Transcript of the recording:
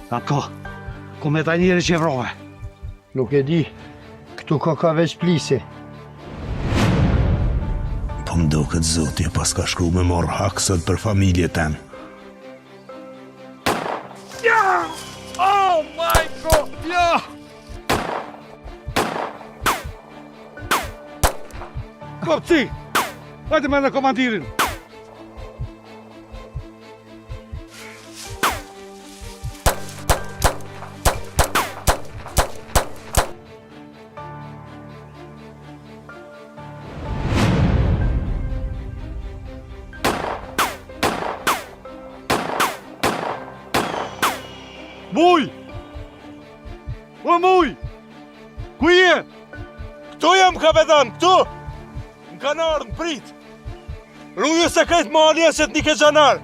Ato, kometanieri që vrove. Nuk e di, këtu ka veç plisi. Po më duket zoti pas ka shkru me morë hak sot për familje temë. Oh my God! Ja! Kopci! Hajde me në komandirin! Muj! O muj! Ku je? Këtu jam, kapetan, këtu! Në kanë ardhë, prit! Rrugë se këtë malje se t'ni ke gjanar!